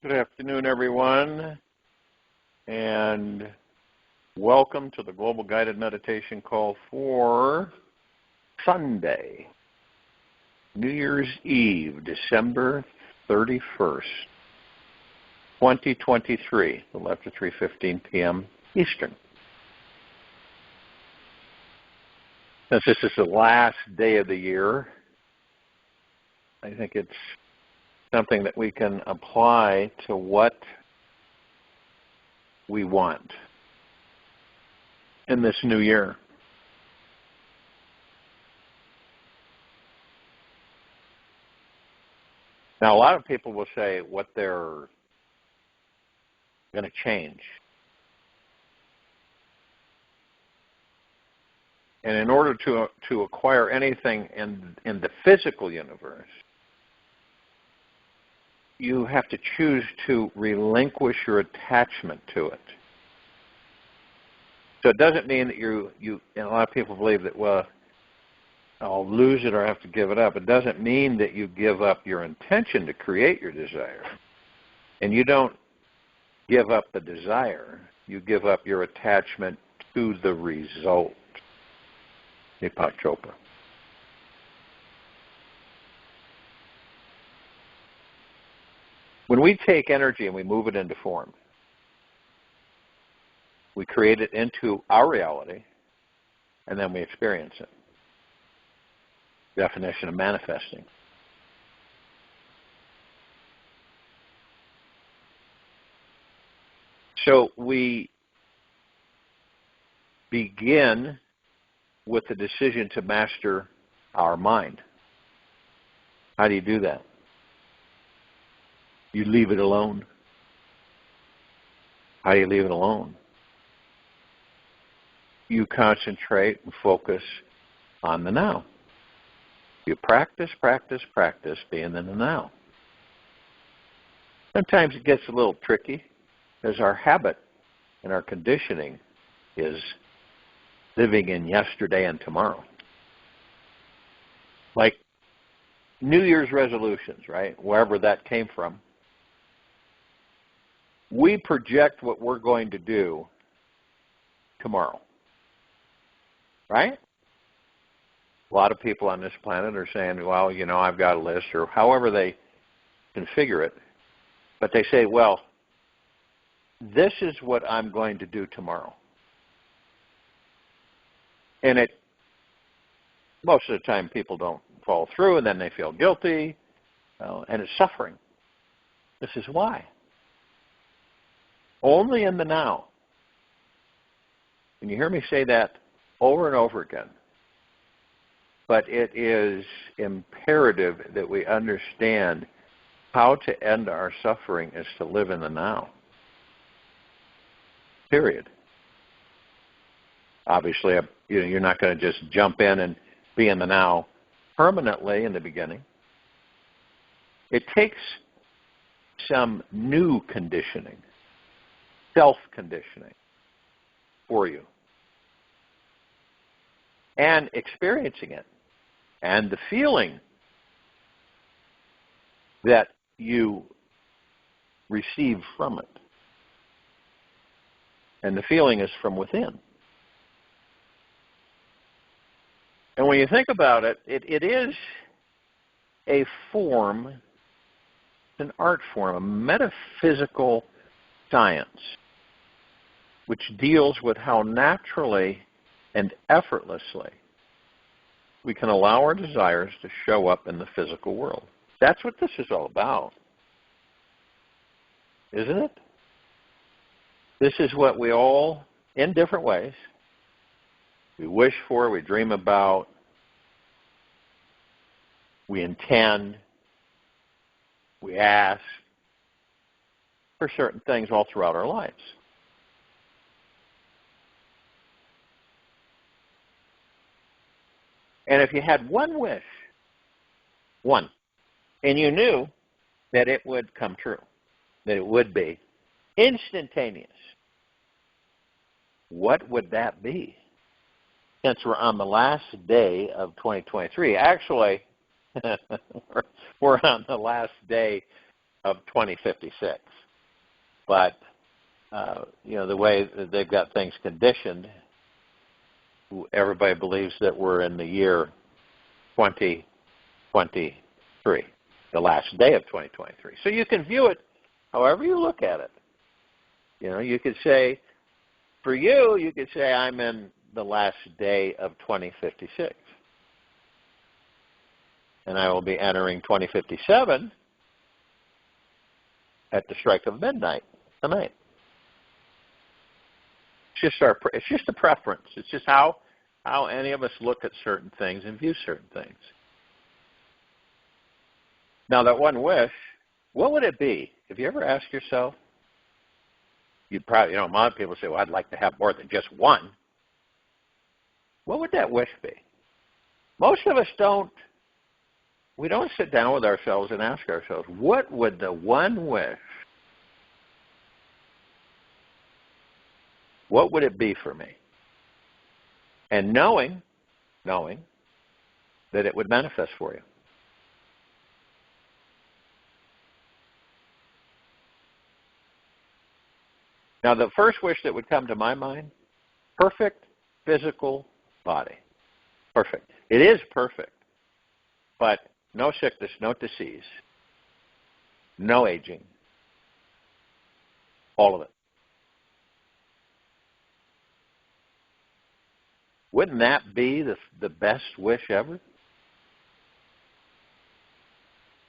Good afternoon, everyone, and welcome to the Global Guided Meditation Call for Sunday, New Year's Eve, December 31st, 2023, a little after 3:15 p.m. Eastern. Since this is the last day of the year, I think it's something that we can apply to what we want in this new year. Now, a lot of people will say what they're going to change. And in order to acquire anything in the physical universe, you have to choose to relinquish your attachment to it. So it doesn't mean that and a lot of people believe that, well, I'll lose it or I have to give it up. It doesn't mean that you give up your intention to create your desire. And you don't give up the desire. You give up your attachment to the result. Deepak Chopra. When we take energy and we move it into form, we create it into our reality, and then we experience it. Definition of manifesting. So we begin with the decision to master our mind. How do you do that? You leave it alone. How do you leave it alone? You concentrate and focus on the now. You practice being in the now. Sometimes it gets a little tricky because our habit and our conditioning is living in yesterday and tomorrow. Like New Year's resolutions, right? Wherever that came from. We project what we're going to do tomorrow, right? A lot of people on this planet are saying, well, I've got a list, or however they configure it. But they say, well, this is what I'm going to do tomorrow. And most of the time people don't follow through, and then they feel guilty, and it's suffering. This is why. Only in the now. And you hear me say that over and over again. But it is imperative that we understand how to end our suffering is to live in the now. Period. Obviously, you're not going to just jump in and be in the now permanently in the beginning. It takes some new conditioning. Self-conditioning for you. And experiencing it. And the feeling that you receive from it. And the feeling is from within. And when you think about it, it is a form, an art form, a metaphysical science, which deals with how naturally and effortlessly we can allow our desires to show up in the physical world. That's what this is all about, isn't it? This is what we all, in different ways, we wish for, we dream about, we intend, we ask for certain things all throughout our lives. And if you had one wish, one, and you knew that it would come true, that it would be instantaneous, what would that be? Since we're on the last day of 2023, actually, we're on the last day of 2056. But, the way that they've got things conditioned, everybody believes that we're in the year 2023, the last day of 2023. So you can view it however you look at it. You could say, for you could say, I'm in the last day of 2056. And I will be entering 2057 at the strike of midnight tonight. It's just a preference. It's just how any of us look at certain things and view certain things. Now, that one wish, what would it be? Have you ever asked yourself? You'd probably, a lot of people say, well, I'd like to have more than just one. What would that wish be? Most of us we don't sit down with ourselves and ask ourselves, what would the one wish, what would it be for me? And knowing that it would manifest for you. Now, the first wish that would come to my mind, perfect physical body. Perfect. It is perfect, but no sickness, no disease, no aging, all of it. Wouldn't that be the best wish ever?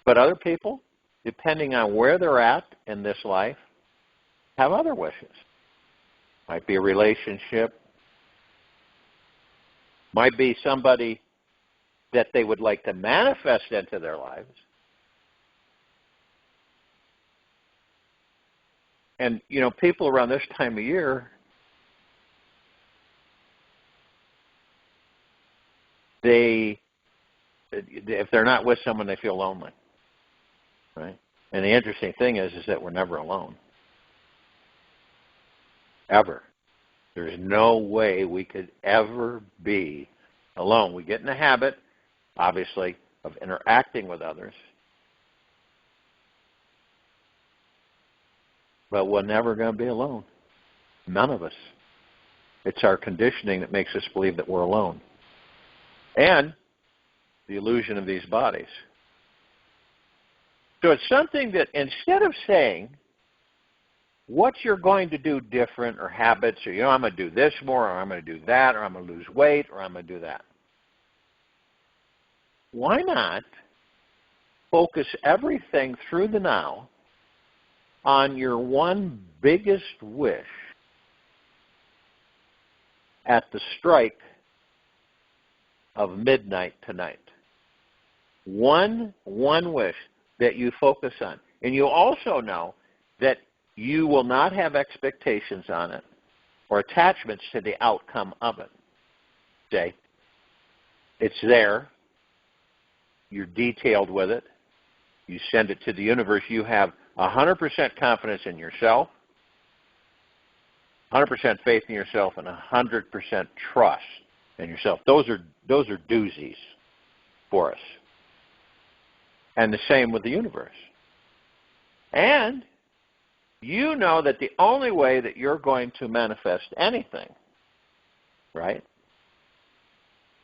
But other people, depending on where they're at in this life, have other wishes. Might be a relationship. Might be somebody that they would like to manifest into their lives. And, people around this time of year, if they're not with someone, they feel lonely, right? And the interesting thing is that we're never alone. Ever. There's no way we could ever be alone. We get in the habit, obviously, of interacting with others, but we're never going to be alone. None of us. It's our conditioning that makes us believe that we're alone. And the illusion of these bodies. So it's something that instead of saying what you're going to do different or habits, or, I'm going to do this more, or I'm going to do that, or I'm going to lose weight, or I'm going to do that. Why not focus everything through the now on your one biggest wish at the strike of midnight tonight? One wish that you focus on. And you also know that you will not have expectations on it or attachments to the outcome of it. Okay? It's there. You're detailed with it. You send it to the universe. You have 100% confidence in yourself, 100% faith in yourself, and 100% trust in yourself. Those are doozies for us. And the same with the universe. And you know that the only way that you're going to manifest anything, right,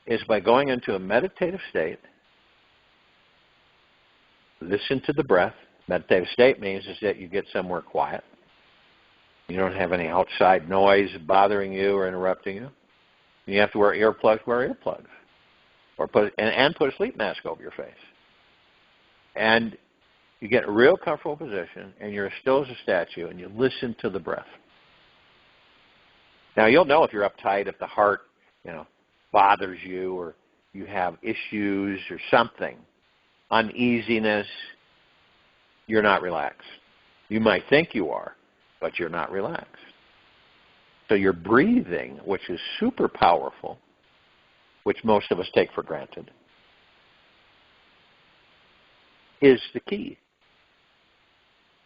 is by going into a meditative state. Listen to the breath. Meditative state means is that you get somewhere quiet. You don't have any outside noise bothering you or interrupting you. You have to wear earplugs, or put a sleep mask over your face. And you get a real comfortable position, and you're as still as a statue, and you listen to the breath. Now, you'll know if you're uptight, if the heart, bothers you, or you have issues or something, uneasiness, you're not relaxed. You might think you are, but you're not relaxed. So your breathing, which is super powerful, which most of us take for granted, is the key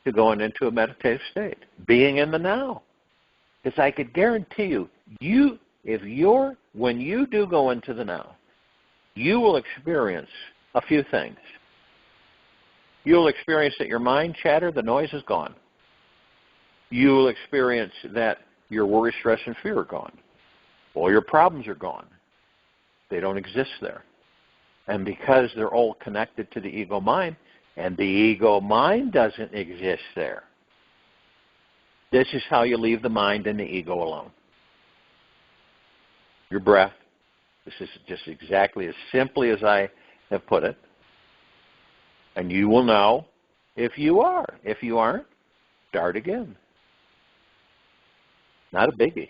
to going into a meditative state, being in the now. Because I could guarantee you, when you do go into the now, you will experience a few things. You'll experience that your mind chatter, the noise is gone. You'll experience that your worry, stress, and fear are gone. All your problems are gone. They don't exist there. And because they're all connected to the ego mind, and the ego mind doesn't exist there, this is how you leave the mind and the ego alone. Your breath. This is just exactly as simply as I have put it. And you will know if you are. If you aren't, start again. Not a biggie.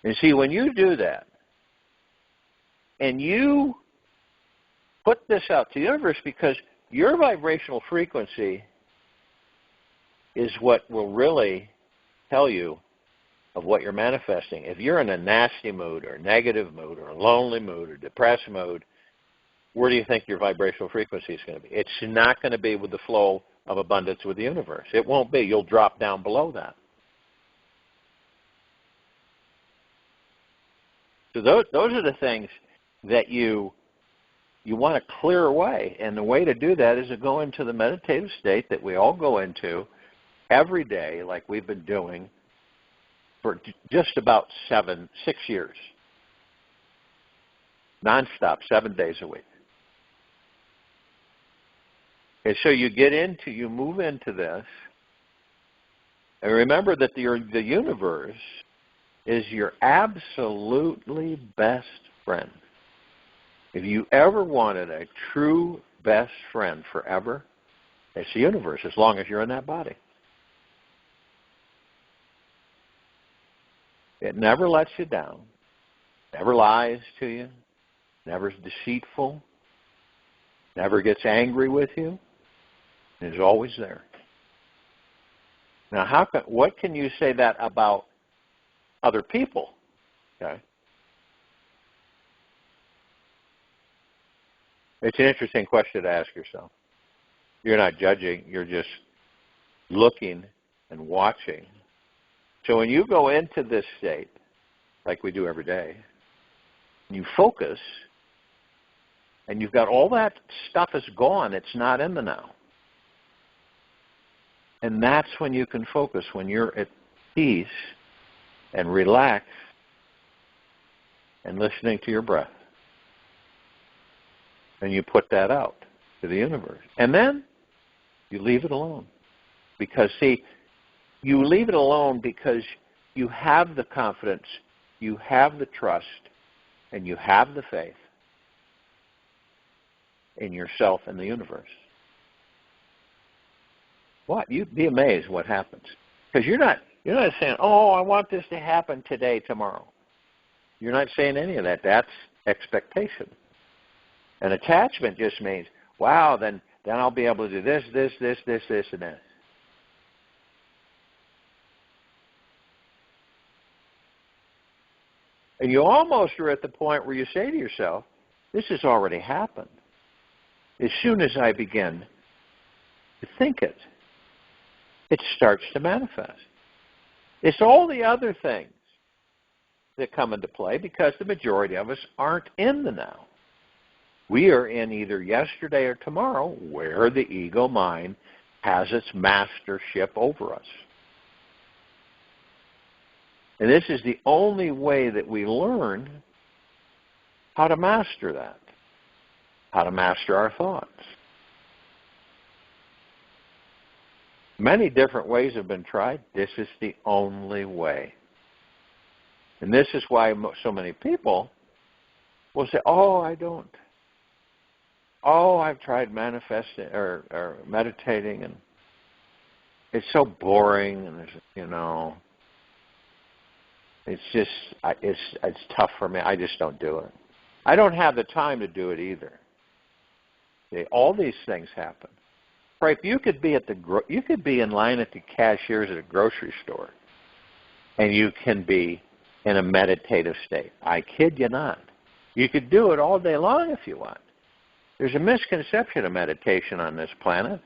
And see, when you do that, and you put this out to the universe, because your vibrational frequency is what will really tell you of what you're manifesting. If you're in a nasty mood or negative mood or a lonely mood or depressed mood, where do you think your vibrational frequency is going to be? It's not going to be with the flow of abundance with the universe. It won't be. You'll drop down below that. So those are the things that you want to clear away. And the way to do that is to go into the meditative state that we all go into every day, like we've been doing for just about 6 years. Nonstop, 7 days a week. And so you move into this, and remember that the universe is your absolutely best friend. If you ever wanted a true best friend forever, it's the universe, as long as you're in that body. It never lets you down, never lies to you, never is deceitful, never gets angry with you, and is always there. Now, what can you say that about other people? Okay. It's an interesting question to ask yourself. You're not judging, you're just looking and watching. So when you go into this state, like we do every day, you focus, and you've got all that stuff is gone, it's not in the now. And that's when you can focus, when you're at peace and relaxed and listening to your breath. And you put that out to the universe. And then you leave it alone. Because, see, you leave it alone because you have the confidence, you have the trust, and you have the faith in yourself and the universe. What? You'd be amazed what happens. Because you're not saying, oh, I want this to happen today, tomorrow. You're not saying any of that. That's expectation. And attachment just means, wow, then I'll be able to do this, and this. And you almost are at the point where you say to yourself, this has already happened. As soon as I begin to think it, it starts to manifest. It's all the other things that come into play because the majority of us aren't in the now. We are in either yesterday or tomorrow, where the ego mind has its mastership over us. And this is the only way that we learn how to master that, how to master our thoughts. Many different ways have been tried. This is the only way. And this is why so many people will say, oh, I don't. Oh, I've tried manifesting or meditating, and it's so boring, and it's tough for me. I just don't do it. I don't have the time to do it either. See, all these things happen. Right? You could be in line at the cashiers at a grocery store, and you can be in a meditative state. I kid you not. You could do it all day long if you want. There's a misconception of meditation on this planet.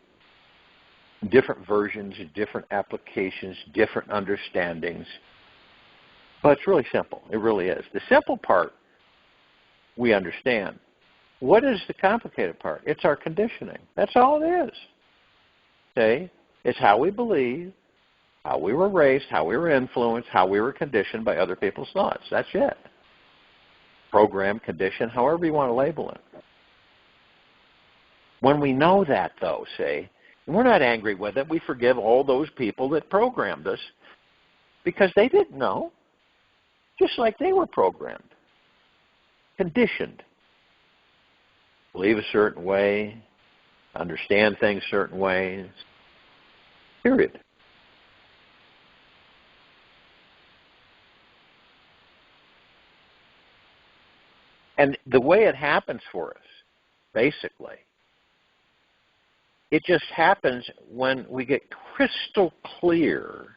Different versions, different applications, different understandings. But it's really simple. It really is. The simple part we understand. What is the complicated part? It's our conditioning. That's all it is. Okay? It's how we believe, how we were raised, how we were influenced, how we were conditioned by other people's thoughts. That's it. Program, condition, however you want to label it. When we know that, though, say, and we're not angry with it, we forgive all those people that programmed us because they didn't know, just like they were programmed, conditioned. Believe a certain way, understand things certain ways, period. And the way it happens for us, basically, it just happens when we get crystal clear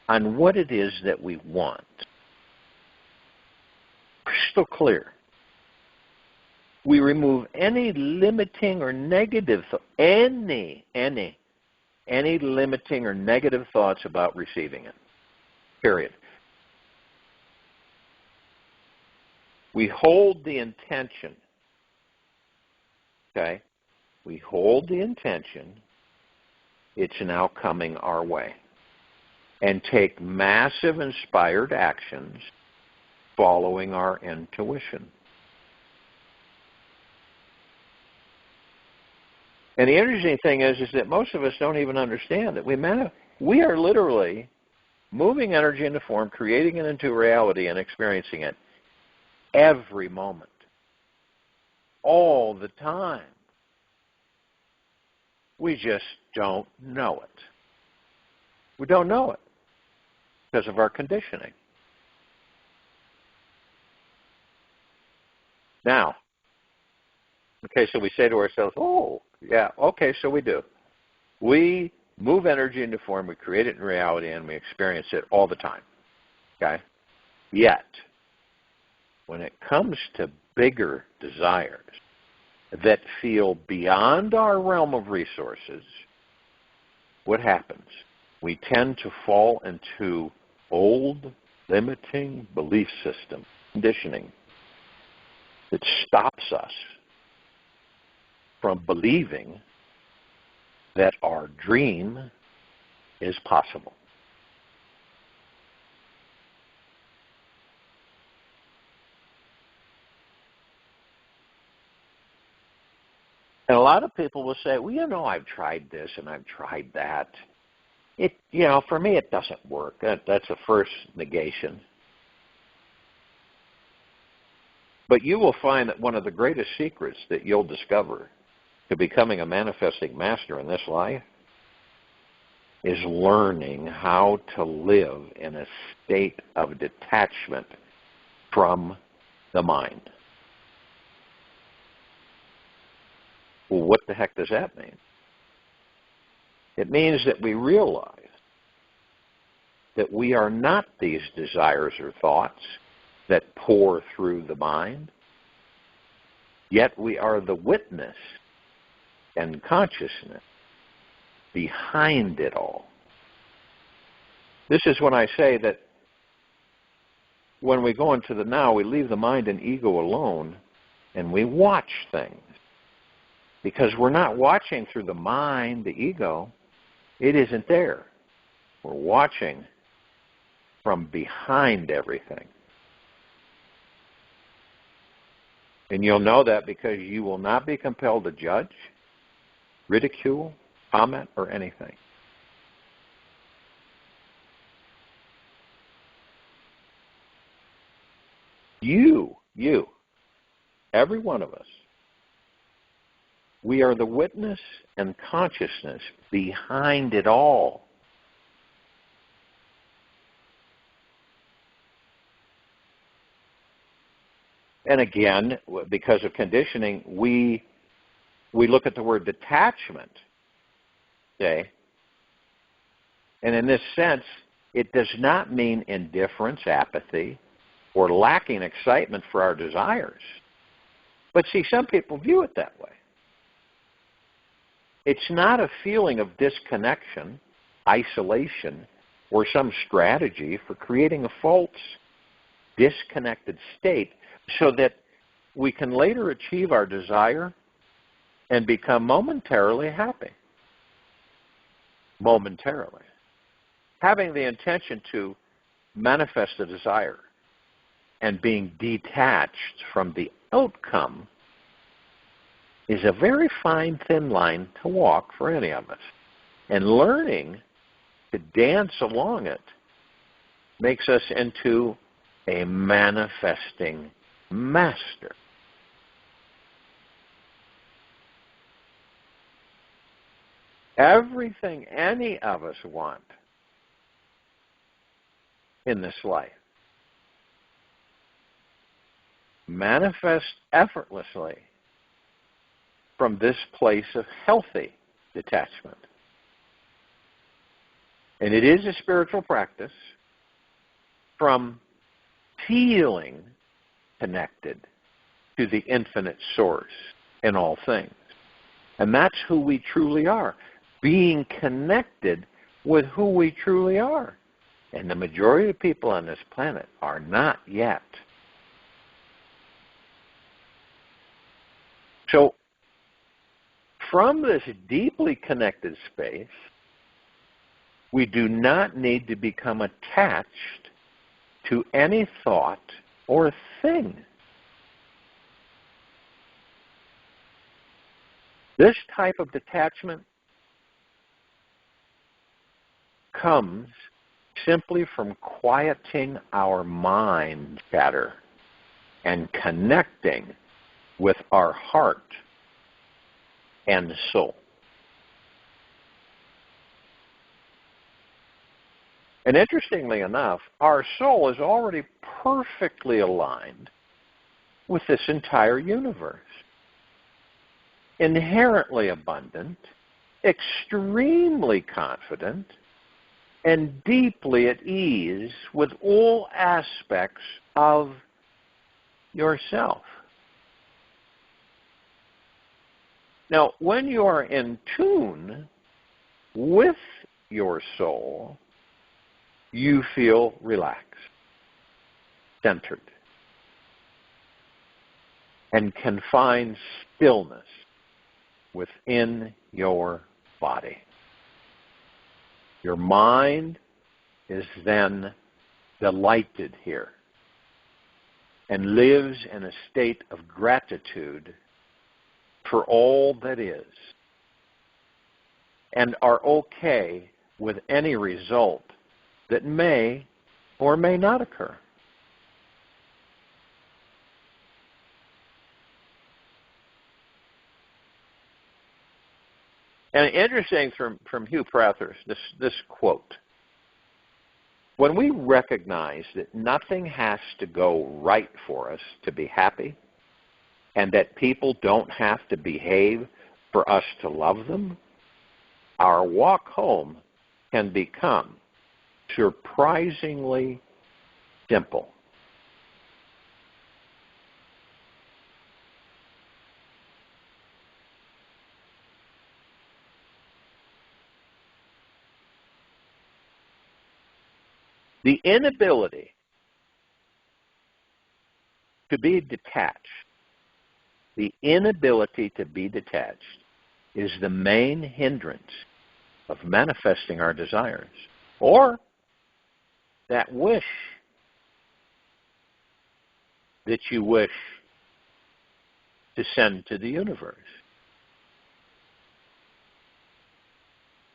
on what it is that we want. Crystal clear. We remove any limiting or negative, any limiting or negative thoughts about receiving it. Period. We hold the intention. Okay? We hold the intention. It's now coming our way. And take massive inspired actions following our intuition. And the interesting thing is that most of us don't even understand that we are literally moving energy into form, creating it into reality, and experiencing it every moment, all the time. We just don't know it. We don't know it because of our conditioning. Now, okay, so we say to ourselves, oh, yeah, okay, so we do. We move energy into form, we create it in reality, and we experience it all the time. Okay? Yet, when it comes to bigger desires that feel beyond our realm of resources, what happens? We tend to fall into old, limiting belief system, conditioning, that stops us from believing that our dream is possible. And a lot of people will say, well, you know, I've tried this and I've tried that. For me, it doesn't work. That's a first negation. But you will find that one of the greatest secrets that you'll discover to becoming a manifesting master in this life is learning how to live in a state of detachment from the mind. Well, what the heck does that mean? It means that we realize that we are not these desires or thoughts that pour through the mind, yet we are the witness and consciousness behind it all. This is when I say that when we go into the now, we leave the mind and ego alone and we watch things. Because we're not watching through the mind, the ego. It isn't there. We're watching from behind everything. And you'll know that because you will not be compelled to judge, ridicule, comment, or anything. You, every one of us, we are the witness and consciousness behind it all. And again, because of conditioning, we look at the word detachment, okay? And in this sense, it does not mean indifference, apathy, or lacking excitement for our desires. But see, some people view it that way. It's not a feeling of disconnection, isolation, or some strategy for creating a false, disconnected state so that we can later achieve our desire and become momentarily happy. Momentarily. Having the intention to manifest a desire and being detached from the outcome is a very fine, thin line to walk for any of us. And learning to dance along it makes us into a manifesting master. Everything any of us want in this life manifests effortlessly from this place of healthy detachment. And it is a spiritual practice from feeling connected to the infinite source in all things. And that's who we truly are, being connected with who we truly are. And the majority of people on this planet are not yet. So, from this deeply connected space, we do not need to become attached to any thought or thing. This type of detachment comes simply from quieting our mind chatter and connecting with our heart and soul. And interestingly enough, our soul is already perfectly aligned with this entire universe. Inherently abundant, extremely confident, and deeply at ease with all aspects of yourself. Now, when you are in tune with your soul, you feel relaxed, centered, and can find stillness within your body. Your mind is then delighted here and lives in a state of gratitude for all that is, and are okay with any result that may or may not occur. And interesting from Hugh Prather's, this quote. When we recognize that nothing has to go right for us to be happy, and that people don't have to behave for us to love them, our walk home can become surprisingly simple. The inability to be detached, is the main hindrance of manifesting our desires, or that wish that you wish to send to the universe.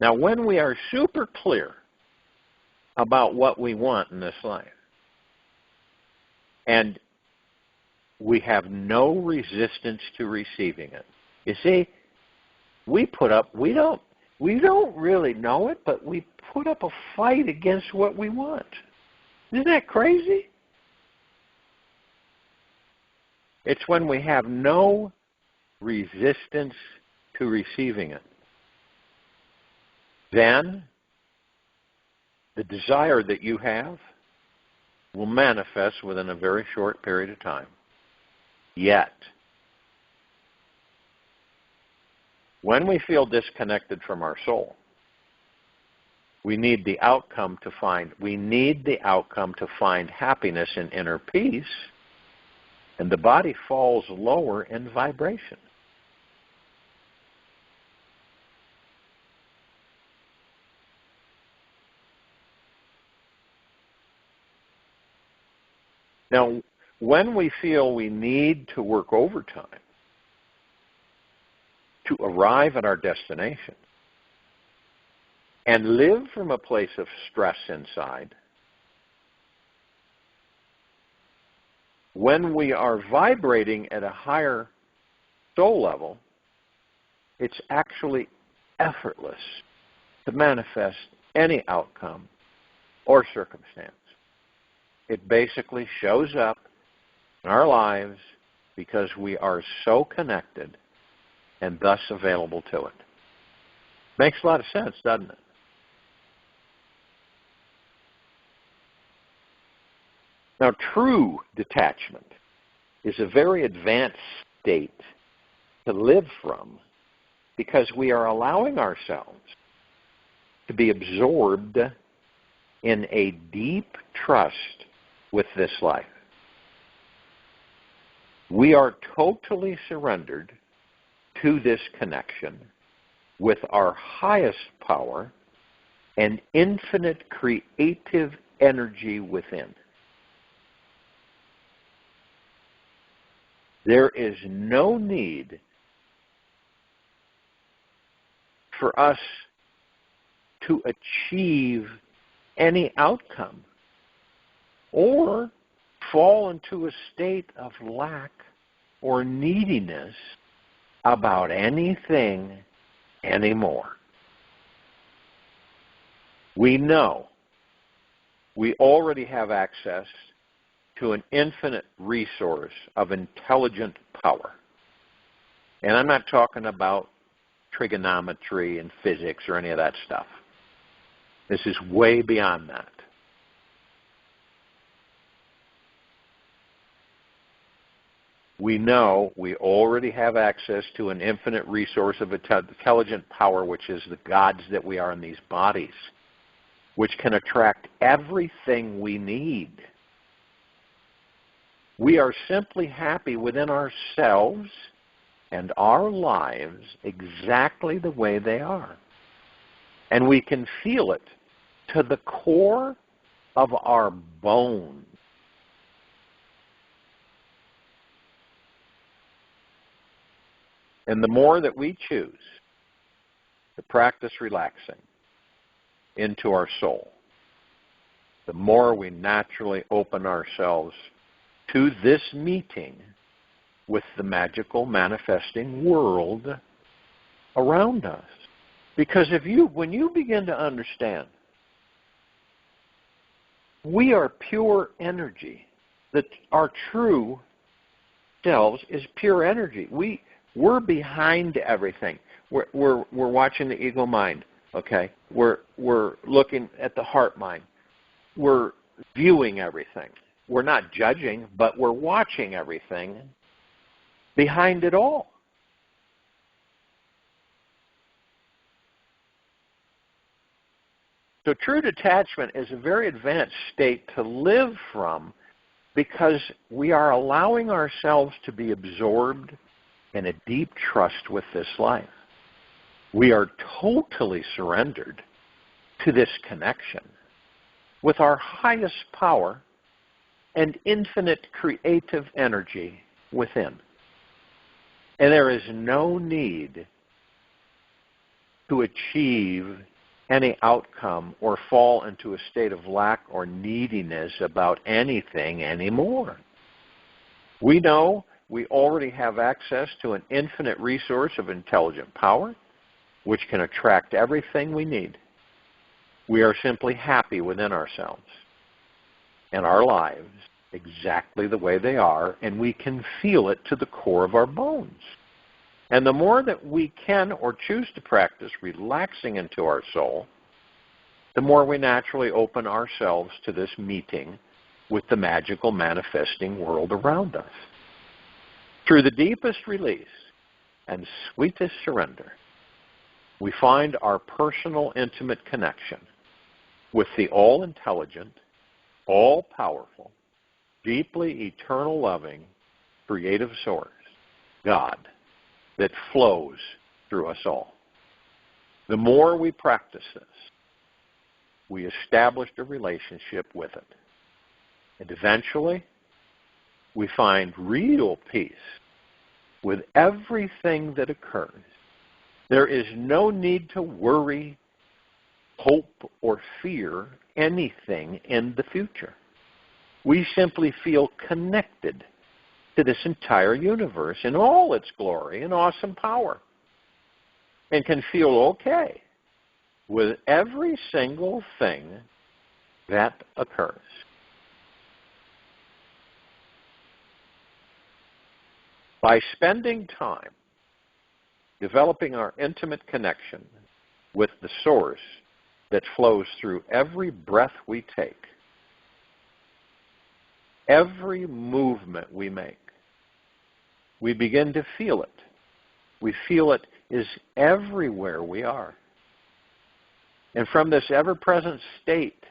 Now, when we are super clear about what we want in this life, and we have no resistance to receiving it. You see, we don't really know it, but we put up a fight against what we want. Isn't that crazy? It's when we have no resistance to receiving it. Then the desire that you have will manifest within a very short period of time. Yet, when we feel disconnected from our soul, we need the outcome to find happiness and inner peace and the body falls lower in vibration. Now, when we feel we need to work overtime to arrive at our destination and live from a place of stress inside, when we are vibrating at a higher soul level, it's actually effortless to manifest any outcome or circumstance. It basically shows up in our lives because we are so connected and thus available to it. Makes a lot of sense, doesn't it? Now, true detachment is a very advanced state to live from because we are allowing ourselves to be absorbed in a deep trust with this life. We are totally surrendered to this connection with our highest power and infinite creative energy within. There is no need for us to achieve any outcome or fall into a state of lack or neediness about anything anymore. We know we already have access to an infinite resource of intelligent power. And I'm not talking about trigonometry and physics or any of that stuff. This is way beyond that. We know we already have access to an infinite resource of intelligent power, which is the gods that we are in these bodies, which can attract everything we need. We are simply happy within ourselves and our lives exactly the way they are. And we can feel it to the core of our bones. And the more that we choose to practice relaxing into our soul, the more we naturally open ourselves to this meeting with the magical manifesting world around us. Because when you begin to understand, we are pure energy, that our true selves is pure energy. We're behind everything. We're watching the ego mind, okay? We're looking at the heart mind. We're viewing everything. We're not judging, but we're watching everything behind it all. So true detachment is a very advanced state to live from because we are allowing ourselves to be absorbed in a deep trust with this life. We are totally surrendered to this connection with our highest power and infinite creative energy within. And there is no need to achieve any outcome or fall into a state of lack or neediness about anything anymore. We know we already have access to an infinite resource of intelligent power, which can attract everything we need. We are simply happy within ourselves and our lives exactly the way they are, and we can feel it to the core of our bones. And the more that we can or choose to practice relaxing into our soul, the more we naturally open ourselves to this meeting with the magical manifesting world around us. Through the deepest release and sweetest surrender, we find our personal intimate connection with the all-intelligent, all-powerful, deeply eternal loving, creative source, God, that flows through us all. The more we practice this, we established a relationship with it. And eventually, we find real peace with everything that occurs. There is no need to worry, hope, or fear anything in the future. We simply feel connected to this entire universe in all its glory and awesome power, and can feel okay with every single thing that occurs. By spending time developing our intimate connection with the source that flows through every breath we take, every movement we make, we begin to feel it. We feel it is everywhere we are. And from this ever-present state,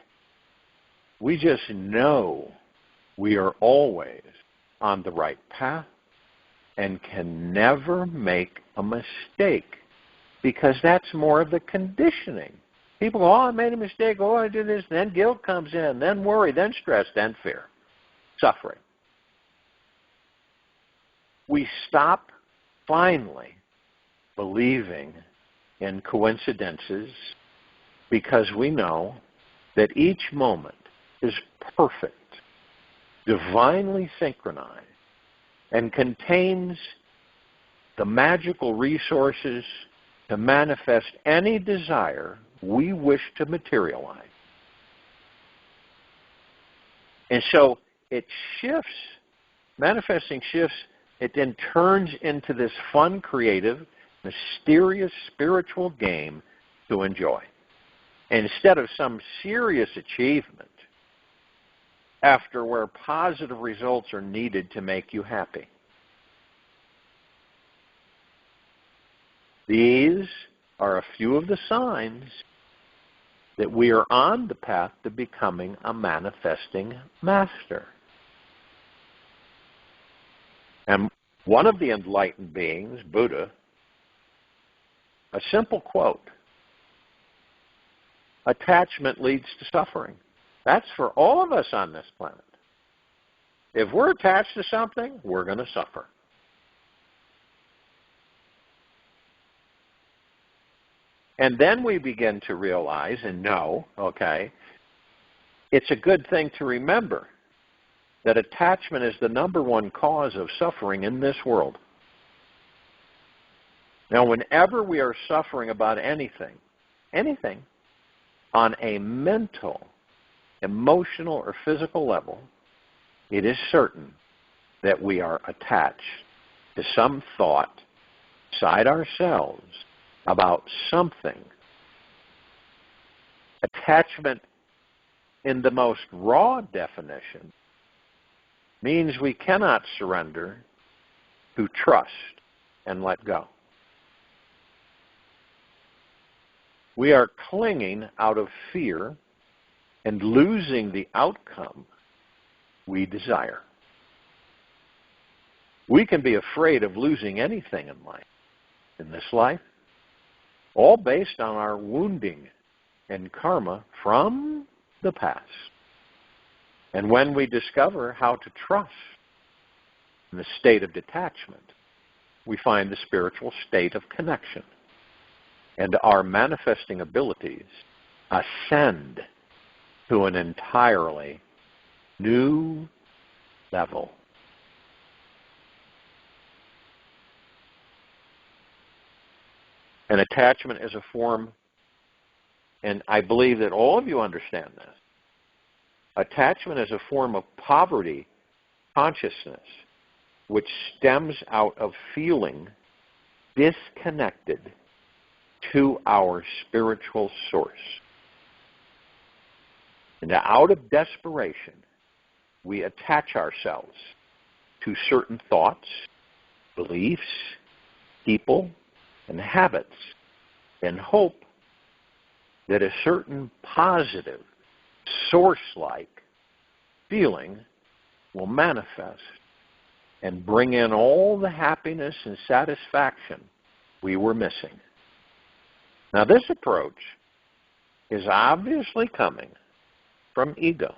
we just know we are always on the right path and can never make a mistake, because that's more of the conditioning. People go, oh, I made a mistake, oh, I did this, then guilt comes in, then worry, then stress, then fear, suffering. We stop finally believing in coincidences because we know that each moment is perfect, divinely synchronized, and contains the magical resources to manifest any desire we wish to materialize. And so it shifts, manifesting shifts, it then turns into this fun, creative, mysterious spiritual game to enjoy. Instead of some serious achievement after where positive results are needed to make you happy. These are a few of the signs that we are on the path to becoming a manifesting master. And one of the enlightened beings, Buddha, a simple quote, attachment leads to suffering. That's for all of us on this planet. If we're attached to something, we're going to suffer. And then we begin to realize and know, okay, it's a good thing to remember that attachment is the number one cause of suffering in this world. Now, whenever we are suffering about anything, on a mental, emotional, or physical level, it is certain that we are attached to some thought inside ourselves about something. Attachment, in the most raw definition, means we cannot surrender to trust and let go. We are clinging out of fear and losing the outcome we desire. We can be afraid of losing anything in life, in this life, all based on our wounding and karma from the past. And when we discover how to trust in the state of detachment, we find the spiritual state of connection. And our manifesting abilities ascend to an entirely new level. And attachment is a form, and I believe that all of you understand this, attachment is a form of poverty consciousness which stems out of feeling disconnected to our spiritual source. And out of desperation, we attach ourselves to certain thoughts, beliefs, people, and habits in hope that a certain positive, source-like feeling will manifest and bring in all the happiness and satisfaction we were missing. Now, this approach is obviously coming from ego,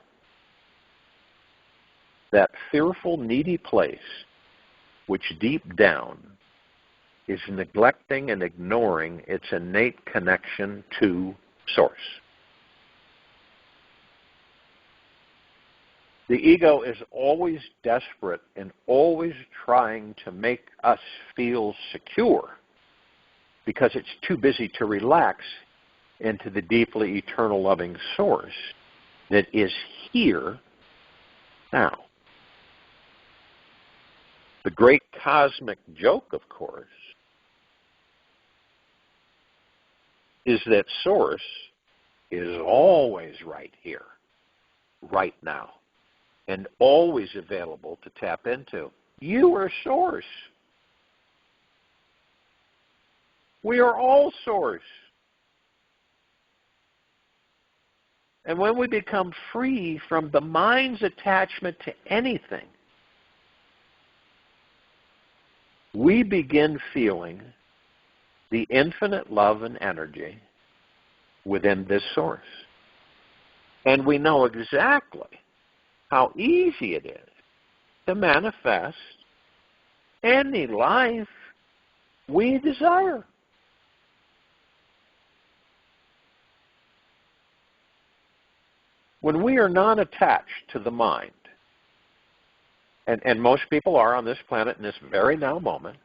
that fearful, needy place which deep down is neglecting and ignoring its innate connection to Source. The ego is always desperate and always trying to make us feel secure because it's too busy to relax into the deeply eternal loving Source that is here now. The great cosmic joke, of course, is that Source is always right here, right now, and always available to tap into. You are Source. We are all Source. And when we become free from the mind's attachment to anything, we begin feeling the infinite love and energy within this Source. And we know exactly how easy it is to manifest any life we desire. When we are not attached to the mind, and most people are on this planet in this very now moment,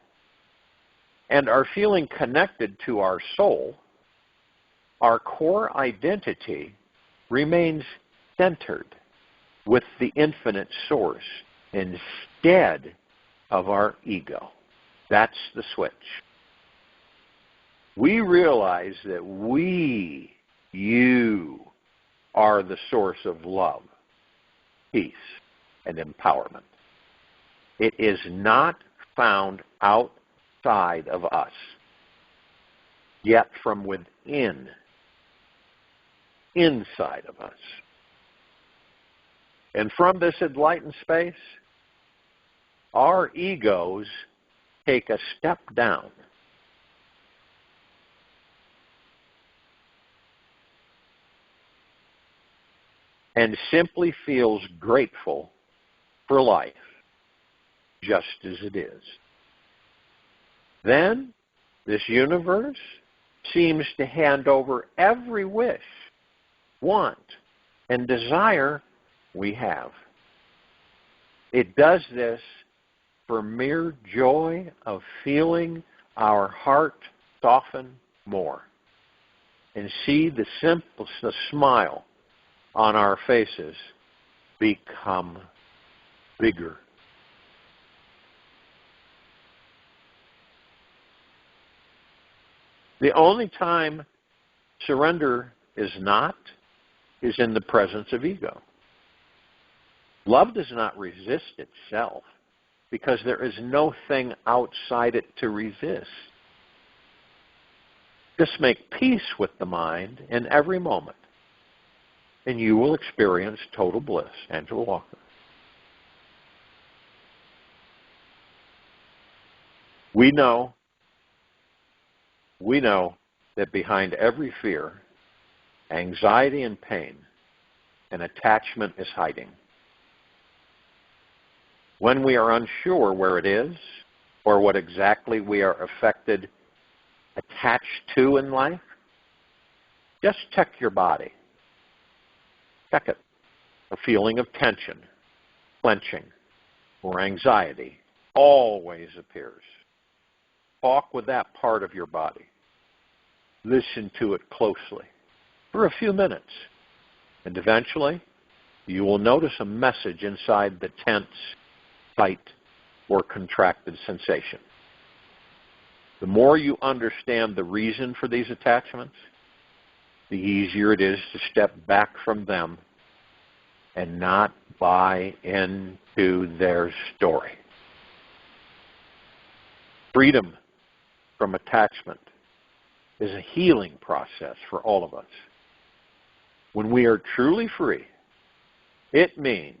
and are feeling connected to our soul, our core identity remains centered with the infinite Source instead of our ego. That's the switch. We realize that you are the source of love, peace, and empowerment. It is not found outside of us, yet from within, inside of us. And from this enlightened space, our egos take a step down. And simply feels grateful for life, just as it is. Then, this universe seems to hand over every wish, want, and desire we have. It does this for mere joy of feeling our heart soften more and see the simplest smile on our faces become bigger. The only time surrender is not is in the presence of ego. Love does not resist itself because there is no thing outside it to resist. Just make peace with the mind in every moment, and you will experience total bliss. Angela Walker. We know that behind every fear, anxiety and pain, an attachment is hiding. When we are unsure where it is or what exactly we are attached to in life, just check your body. Check it. A feeling of tension, clenching, or anxiety always appears. Talk with that part of your body. Listen to it closely for a few minutes, and eventually you will notice a message inside the tense, tight, or contracted sensation. The more you understand the reason for these attachments, the easier it is to step back from them and not buy into their story. Freedom from attachment is a healing process for all of us. When we are truly free, it means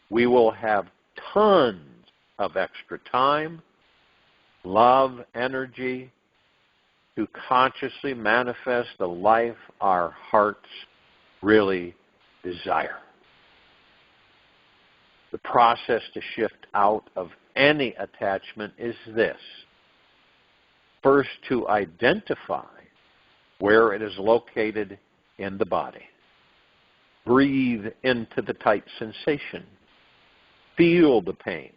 we will have tons of extra time, love, energy, to consciously manifest the life our hearts really desire. The process to shift out of any attachment is this. First, to identify where it is located in the body. Breathe into the tight sensation. Feel the pain.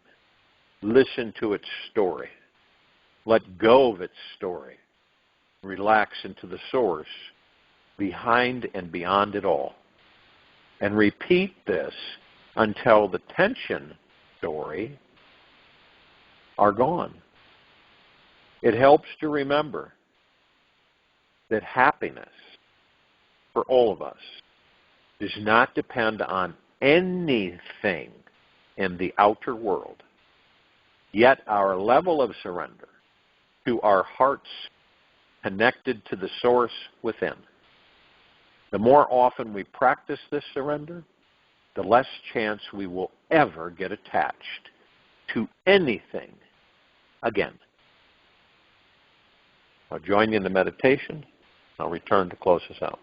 Listen to its story. Let go of its story. Relax into the source behind and beyond it all. And repeat this until the tension story are gone. It helps to remember that happiness for all of us does not depend on anything in the outer world. Yet our level of surrender to our hearts connected to the source within. The more often we practice this surrender, the less chance we will ever get attached to anything again. I'll join you in the meditation. I'll return to close us out.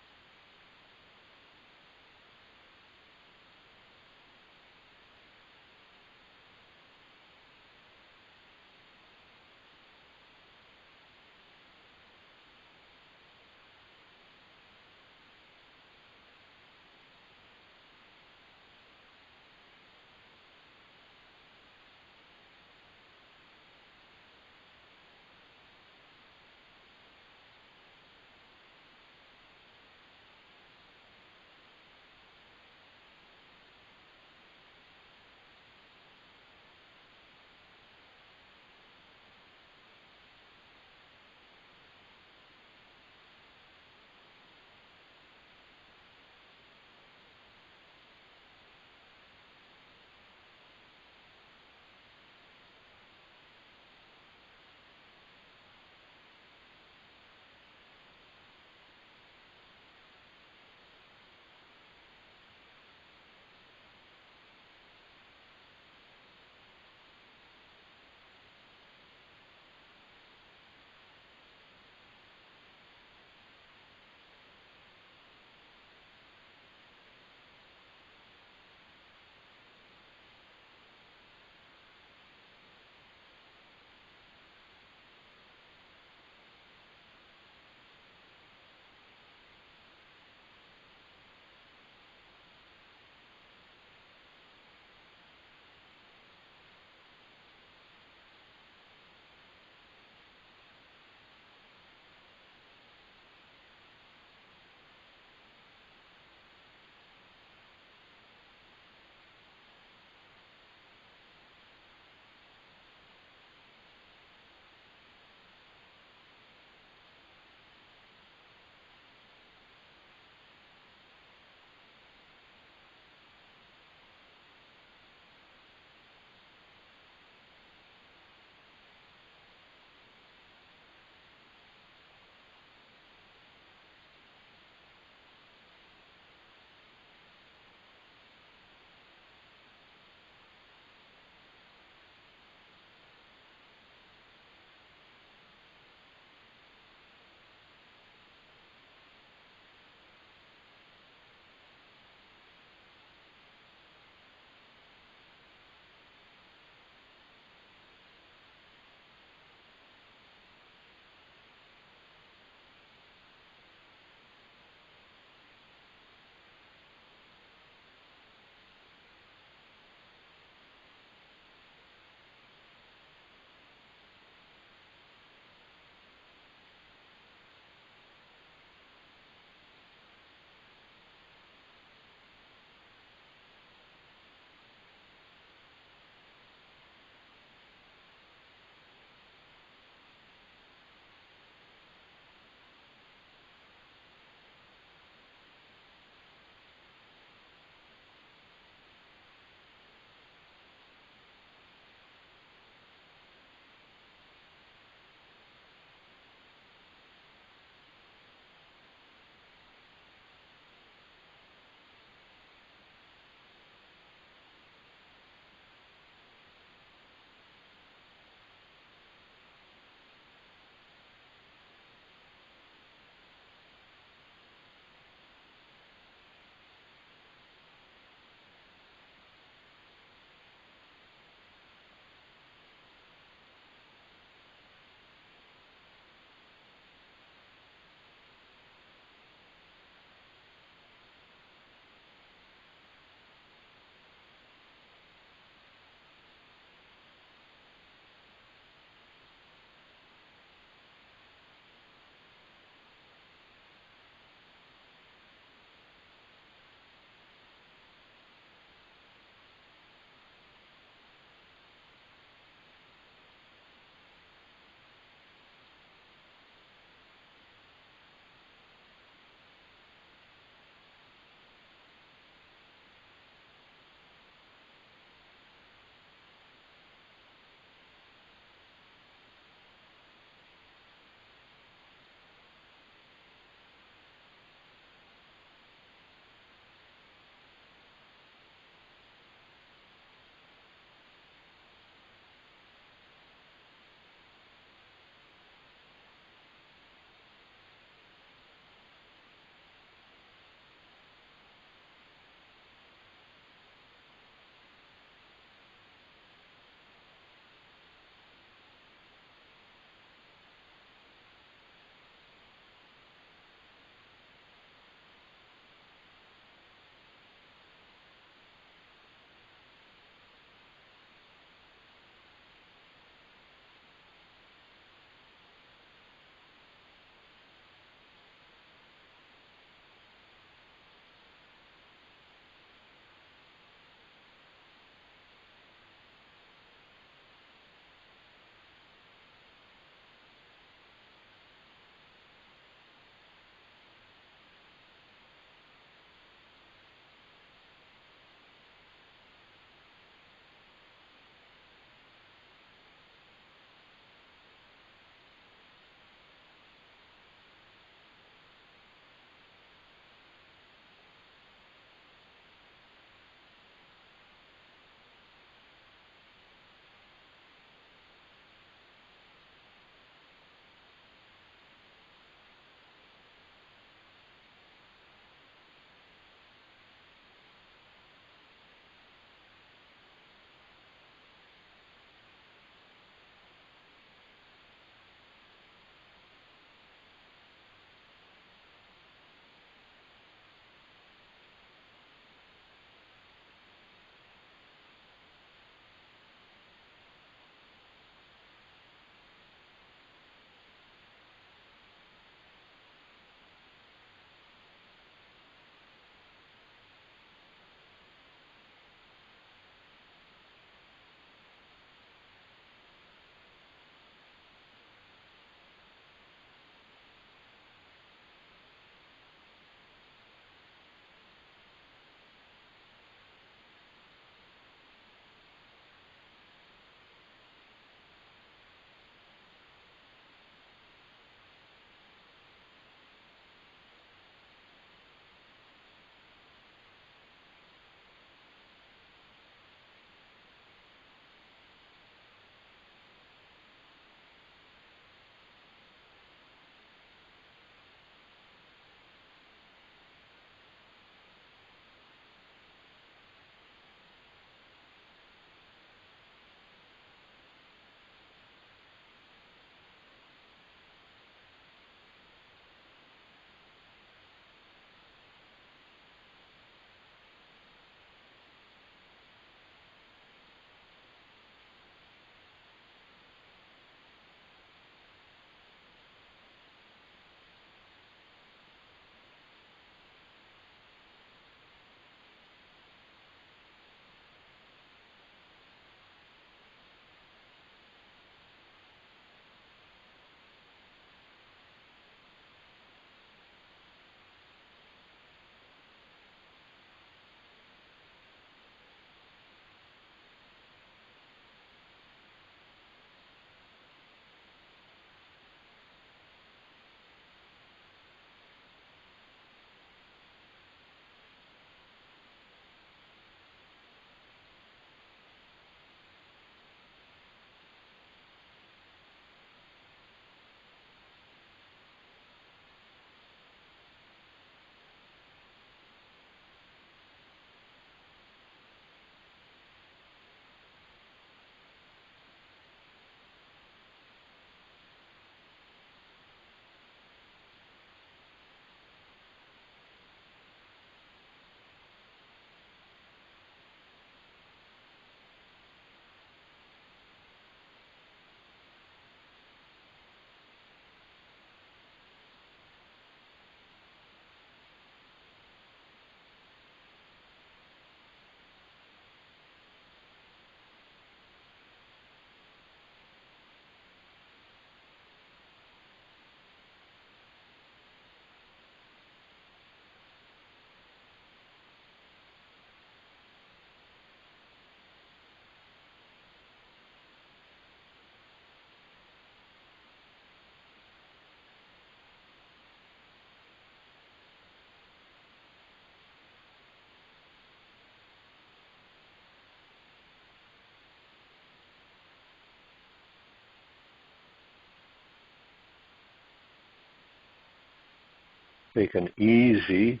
Take an easy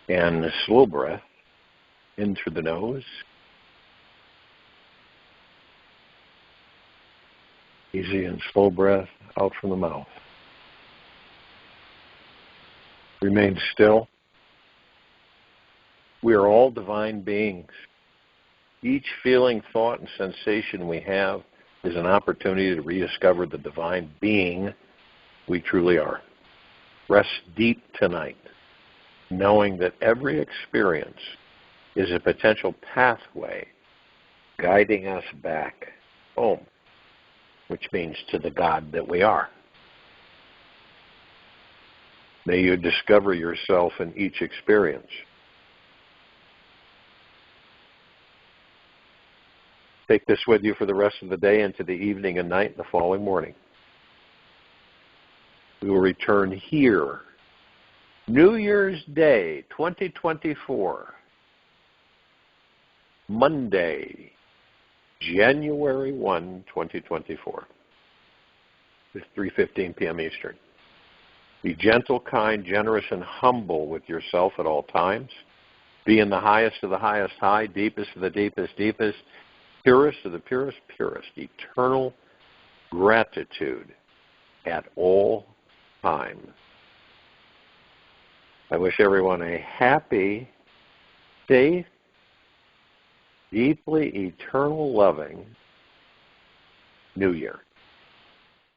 and slow breath in through the nose. Easy and slow breath out from the mouth. Remain still. We are all divine beings. Each feeling, thought, and sensation we have is an opportunity to rediscover the divine being we truly are. Rest deep tonight, knowing that every experience is a potential pathway guiding us back home, which means to the God that we are. May you discover yourself in each experience. Take this with you for the rest of the day into the evening and night and the following morning. We will return here, New Year's Day, 2024, Monday, January 1, 2024, at 3:15 p.m. Eastern. Be gentle, kind, generous, and humble with yourself at all times. Be in the highest of the highest high, deepest of the deepest deepest, purest of the purest purest, eternal gratitude at all times. I wish everyone a happy, safe, deeply eternal loving New Year.